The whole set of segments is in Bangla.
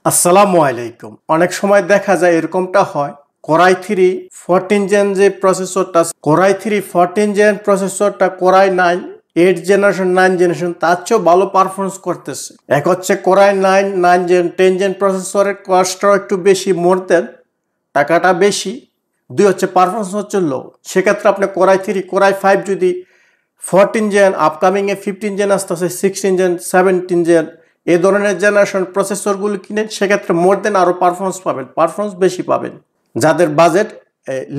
আসসালামু আলাইকুম। অনেক সময় দেখা যায় এরকমটা হয়, কোরাই 3 14 জেন যে প্রসেসরটা, কোরাই 3 14 জেন প্রসেসরটা কোরাই 9 8 জেনারেশন 9 জেনারেশন তার চেয়েও ভালো পারফরমেন্স করতেছে। এক হচ্ছে কোরাই 9 9 জেন 10 জেন প্রসেসরের কস্টটাও একটু বেশি, মোর দেন টাকাটা বেশি। দুই হচ্ছে পারফরমেন্স হচ্ছে লো। সেক্ষেত্রে আপনি কোরাই 3 কোরাই 5 যদি 14 জেন, আপকামিংয়ে 15 জেন আসতেছে, 16 জেন 17 জেন এই ধরনের জেনারেশন প্রসেসরগুলো কিনেন, সেক্ষেত্রে মোর দেন আরও পারফরমেন্স বেশি পাবেন যাদের বাজেট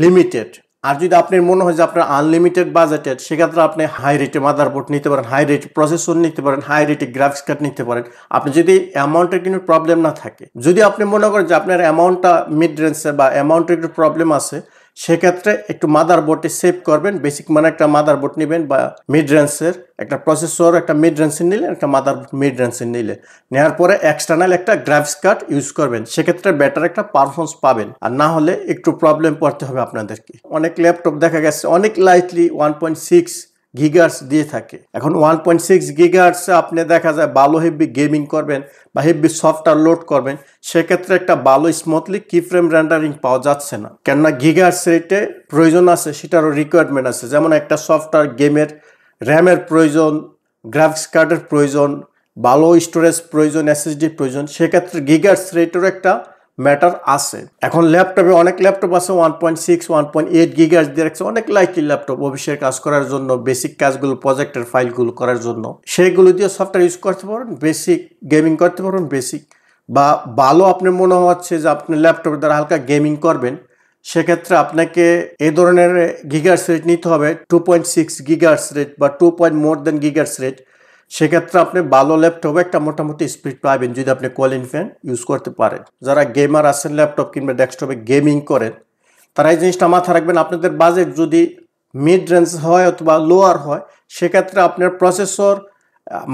লিমিটেড। আর যদি আপনার মনে হয় যে আপনার আনলিমিটেড বাজেটেড, সেক্ষেত্রে আপনি হাই রেটে মাদারবোর্ড নিতে পারেন, হাই রেটে প্রসেসর নিতে পারেন, হাই রেটে গ্রাফিক্স কার্ড নিতে পারেন। আপনি যদি অ্যামাউন্টের কোনো প্রবলেম না থাকে, যদি আপনি মনে করেন যে আপনার অ্যামাউন্টটা মিড রেঞ্জে বা অ্যামাউন্টের একটু প্রবলেম আছে, সেক্ষেত্রে একটু মাদারবোর্ডে সেভ করবেন। বেসিক মানে একটা মাদারবোর্ড নেবেন বা মিড রেঞ্জের একটা প্রসেসর, একটা মিড রেঞ্জের নিলে, একটা মাদারবোর্ড মিড রেঞ্জের নিলে, নেওয়ার পরে এক্সটার্নাল একটা গ্রাফিক্স কার্ড ইউজ করবেন, সেক্ষেত্রে বেটার একটা পারফরমেন্স পাবেন। আর না হলে একটু প্রবলেম পড়তে হবে আপনাদেরকে। অনেক ল্যাপটপ দেখা গেছে অনেক লাইটলি 1.6 গিগার্স দিয়ে থাকে। এখন 1.6 গিগার্সে আপনি দেখা যায় ভালো হেভি গেমিং করবেন বা হেভি সফটওয়্যার লোড করবেন, সেক্ষেত্রে একটা ভালো স্মুথলি কিফ্রেম রেন্ডারিং পাওয়া যাচ্ছে না। কেননা গিগার্স রেটে প্রয়োজন আছে, সেটারও রিকোয়ারমেন্ট আছে। যেমন একটা সফটওয়্যার গেমের র্যামের প্রয়োজন, গ্রাফিক্স কার্ডের প্রয়োজন, ভালো স্টোরেজ প্রয়োজন, এসএসডি প্রয়োজন, সেক্ষেত্রে গিগার্স রেটেরও একটা ম্যাটার আছে। এখন ল্যাপটপে অনেক ল্যাপটপ আছে 1.6 1.8 গিগার্স দিয়ে রাখছে, অনেক লাইটলি ল্যাপটপ অফিসের কাজ করার জন্য, বেসিক কাজগুলো, প্রজেক্টের ফাইলগুলো করার জন্য, সেইগুলো দিয়ে সফটওয়্যার ইউজ করতে পারেন, বেসিক গেমিং করতে পারেন। বেসিক বা ভালো আপনার মনে হচ্ছে যে আপনি ল্যাপটপের দ্বারা হালকা গেমিং করবেন, সেক্ষেত্রে আপনাকে এই ধরনের গিগার্স রেট নিতে হবে, 2.6 গিগার্স রেট বা 2 দেন গিগার্স রেট। সেক্ষেত্রে আপনি ভালো ল্যাপটপে একটা মোটামুটি স্পিড পাবেন যদি আপনি কোয়ালিন ফ্যান ইউজ করতে পারেন। যারা গেমার আছেন, ল্যাপটপ কিংবা ডেস্কটপে গেমিং করেন, তারা এই জিনিসটা মাথায় রাখবেন। আপনাদের বাজেট যদি মিড রেঞ্জ হয় অথবা লোয়ার হয়, সেক্ষেত্রে আপনার প্রসেসর,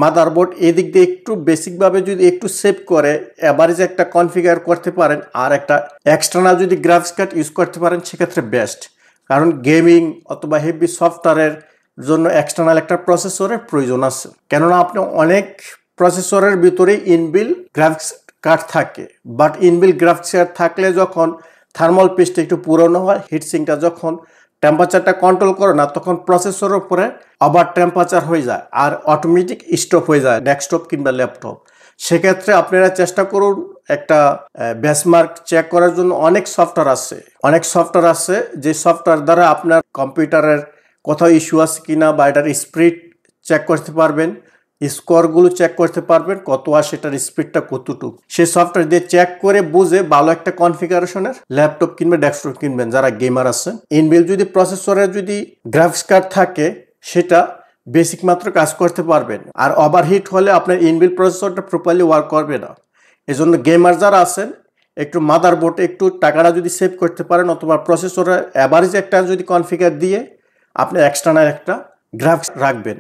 মাদারবোর্ড এদিক দিয়ে একটু বেসিকভাবে যদি একটু সেভ করে অ্যাভারেজ একটা কনফিগার করতে পারেন, আর একটা এক্সটার্নাল যদি গ্রাফিক্স কার্ড ইউজ করতে পারেন, সেক্ষেত্রে বেস্ট। কারণ গেমিং অথবা হেভি সফটওয়্যারের জন্য এক্সটার্নাল একটা প্রসেসরের প্রয়োজন আছে। কেননা আপনি অনেক প্রসেসরের ভিতরে ইনবিল গ্রাফিক্স কার্ড থাকে, বাট ইনবিল গ্রাফিক্স কার্ড থাকলে যখন থার্মাল পেস্টটা একটু পুরনো হয়, হিটসিংটা যখন টেম্পারেচারটা কন্ট্রোল করে না, তখন প্রসেসরের উপরে আবার টেম্পারেচার হয়ে যায় আর অটোমেটিক স্টপ হয়ে যায় ডেস্কটপ কিংবা ল্যাপটপ। সেক্ষেত্রে আপনারা চেষ্টা করুন একটা বেঞ্চমার্ক চেক করার জন্য। অনেক সফটওয়্যার আছে যে সফটওয়্যার দ্বারা আপনার কম্পিউটারের কোথাও ইস্যু আছে কিনা বা এটার স্পিড চেক করতে পারবেন, স্কোরগুলো চেক করতে পারবেন, কত আসে এটার স্পিডটা কতটুকু, সেই সফটওয়্যার দিয়ে চেক করে বুঝে ভালো একটা কনফিগারেশনের ল্যাপটপ কিনবে, ডেস্কটপ কিনবেন যারা গেমার আছেন। ইনবিল যদি প্রসেসরের যদি গ্রাফিক্স কার্ড থাকে, সেটা বেসিক মাত্র কাজ করতে পারবেন। আর ওভারহিট হলে আপনার ইনবিল প্রসেসরটা প্রপারলি ওয়ার্ক করবে না। এজন্য গেমার যারা আছেন, একটু মাদারবোর্ডে একটু টাকাটা যদি সেভ করতে পারেন, অথবা প্রসেসরের অ্যাভারেজ একটা যদি কনফিগার দিয়ে আপনি এক্সটার্নাল একটা গ্রাফিক্স রাখবেন,